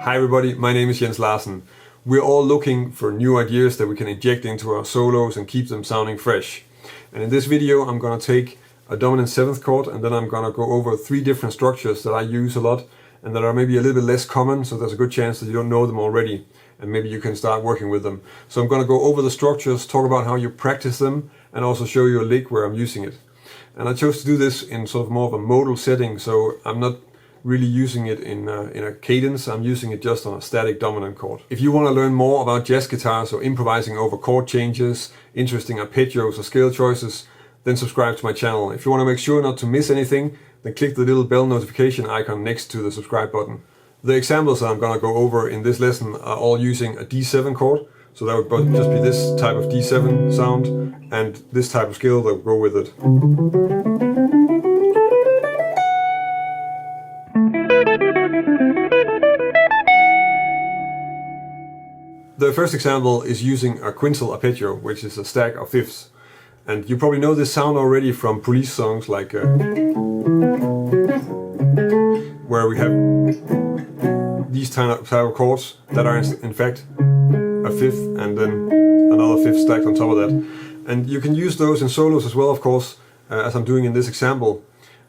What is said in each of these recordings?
Hi everybody, my name is Jens Larsen. We're all looking for new ideas that we can inject into our solos and keep them sounding fresh. And in this video I'm going to take a dominant 7th chord and then I'm going to go over 3 different structures that I use a lot and that are maybe a little bit less common, so there's a good chance that you don't know them already and maybe you can start working with them. So I'm going to go over the structures, talk about how you practice them, and also show you a lick where I'm using it. And I chose to do this in sort of more of a modal setting, so I'm not really using it in a cadence, I'm using it just on a static dominant chord. If you want to learn more about jazz guitars or improvising over chord changes, interesting arpeggios or scale choices, then subscribe to my channel. If you want to make sure not to miss anything, then click the little bell notification icon next to the subscribe button. The examples that I'm going to go over in this lesson are all using a D7 chord, so that would just be this type of D7 sound and this type of scale that would go with it. The first example is using a Quintal Arpeggio, which is a stack of fifths. And you probably know this sound already from police songs like where we have these type of chords that are in fact a fifth and then another fifth stacked on top of that. And you can use those in solos as well, of course, as I'm doing in this example.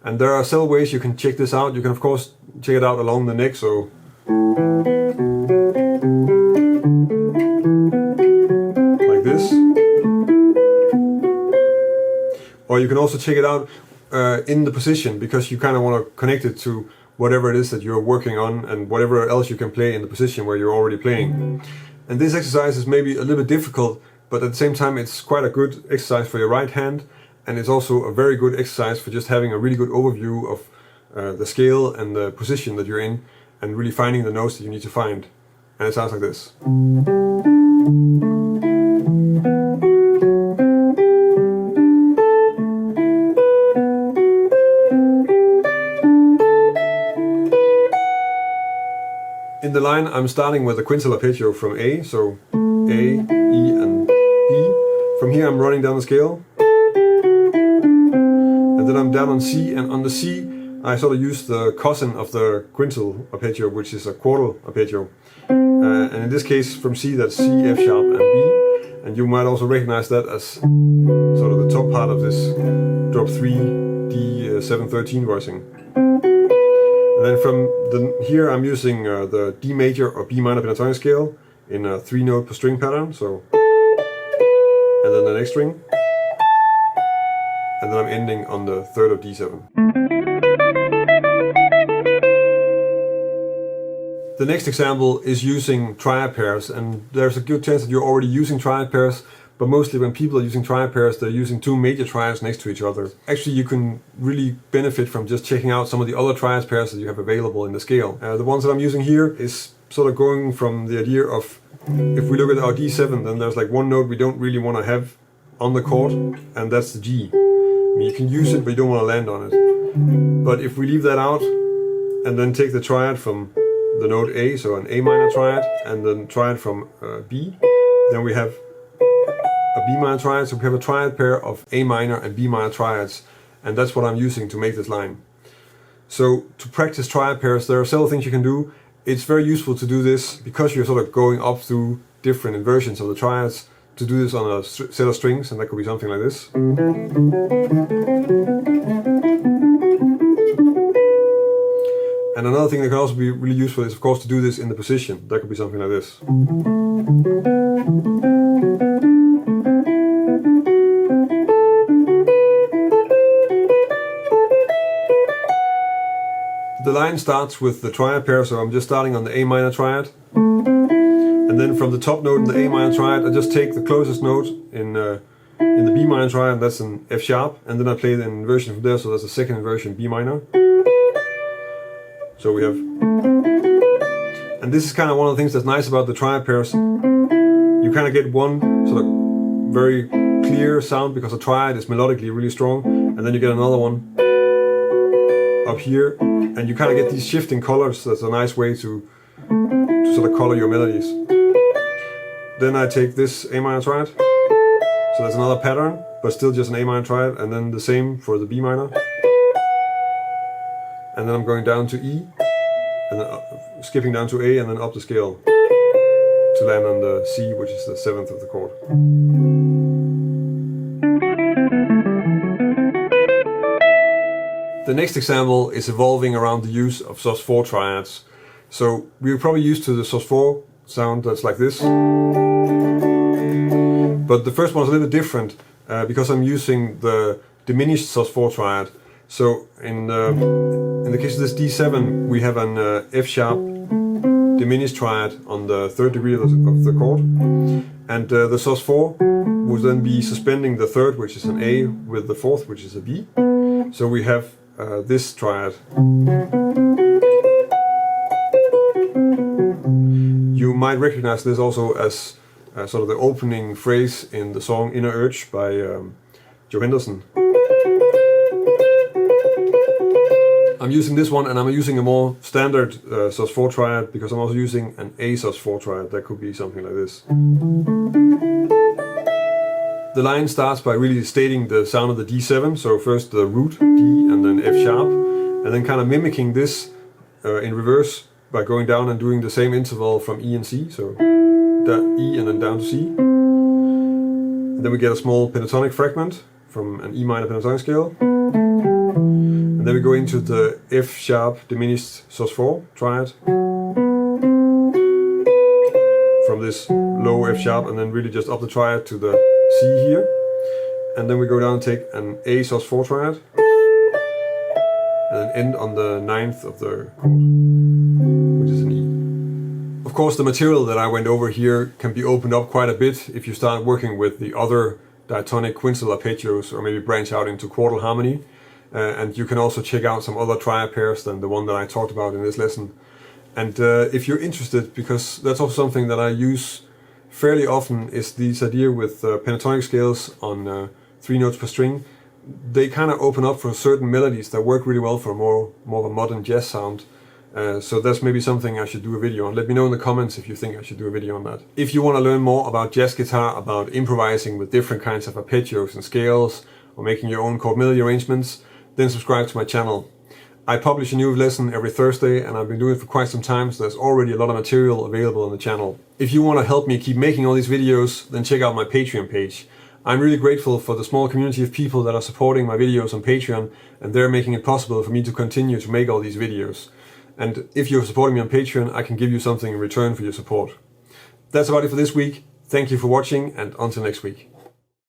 And there are several ways you can check this out. You can of course check it out along the neck, so like this. Or you can also check it out in the position, because you kind of want to connect it to whatever it is that you're working on and whatever else you can play in the position where you're already playing. And this exercise is maybe a little bit difficult, but at the same time it's quite a good exercise for your right hand, and it's also a very good exercise for just having a really good overview of the scale and the position that you're in and really finding the notes that you need to find. And it sounds like this. In the line I'm starting with a Quintal Arpeggio from A, so A, E and B. From here I'm running down the scale. And then I'm down on C, and on the C I sort of use the cousin of the Quintal Arpeggio, which is a Quintal Arpeggio. And in this case from C that's C, F sharp and B. And you might also recognize that as sort of the top part of this drop 3, D, 7, 13 voicing. And then from here I'm using the D major or B minor pentatonic scale in a 3-note per string pattern, so, and then the next string, and then I'm ending on the 3rd of D7. The next example is using triad pairs, and there's a good chance that you're already using triad pairs, but mostly when people are using triad pairs, they're using 2 major triads next to each other. Actually, you can really benefit from just checking out some of the other triad pairs that you have available in the scale. The ones that I'm using here is sort of going from the idea of, if we look at our D7, then there's like one note we don't really want to have on the chord, and that's the G. I mean, you can use it, but you don't want to land on it. But if we leave that out, and then take the triad from the note A, so an A minor triad, and then triad from B, then we have a B minor triad, so we have a triad pair of A minor and B minor triads, and that's what I'm using to make this line. So to practice triad pairs, there are several things you can do. It's very useful to do this because you're sort of going up through different inversions of the triads, to do this on a set of strings, and that could be something like this. And another thing that can also be really useful is of course to do this in the position. That could be something like this. The line starts with the triad pair, so I'm just starting on the A minor triad. And then from the top note in the A minor triad, I just take the closest note in the B minor triad, that's an F sharp, and then I play the inversion from there, so that's the second inversion, B minor. So we have, and this is kind of one of the things that's nice about the triad pairs. You kind of get one sort of very clear sound because the triad is melodically really strong, and then you get another one up here, and you kind of get these shifting colors. That's a nice way to sort of color your melodies. Then I take this A minor triad, so that's another pattern, but still just an A minor triad, and then the same for the B minor. And then I'm going down to E, and then skipping down to A and then up the scale to land on the C, which is the 7th of the chord. The next example is evolving around the use of sus4 triads. So we're probably used to the sus4 sound that's like this, but the first one is a little bit different because I'm using the diminished sus4 triad. So in the case of this D7, we have an F sharp diminished triad on the 3rd degree of the chord, and the sus4 would then be suspending the 3rd, which is an A, with the 4th, which is a B. So we have this triad. You might recognize this also as sort of the opening phrase in the song Inner Urge by Joe Henderson. I'm using this one, and I'm using a more standard sus4 triad because I'm also using an A sus4 triad. That could be something like this. The line starts by really stating the sound of the D7, so first the root D and then F sharp, and then kind of mimicking this in reverse by going down and doing the same interval from E and C, so E and then down to C. And then we get a small pentatonic fragment from an E minor pentatonic scale. And then we go into the F sharp diminished sus4 triad from this low F sharp, and then really just up the triad to the C here. And then we go down and take an A sus4 triad and then end on the 9th of the chord, which is an E. Of course, the material that I went over here can be opened up quite a bit if you start working with the other diatonic Quintal Arpeggios, or maybe branch out into quartal harmony. And you can also check out some other triad pairs than the one that I talked about in this lesson. And if you're interested, because that's also something that I use fairly often, is this idea with pentatonic scales on 3 notes per string. They kind of open up for certain melodies that work really well for more of a modern jazz sound. So that's maybe something I should do a video on. Let me know in the comments if you think I should do a video on that. If you want to learn more about jazz guitar, about improvising with different kinds of arpeggios and scales, or making your own chord melody arrangements, then subscribe to my channel. I publish a new lesson every Thursday, and I've been doing it for quite some time, so there's already a lot of material available on the channel. If you want to help me keep making all these videos, then check out my Patreon page. I'm really grateful for the small community of people that are supporting my videos on Patreon, and they're making it possible for me to continue to make all these videos. And if you're supporting me on Patreon, I can give you something in return for your support. That's about it for this week. Thank you for watching, and until next week.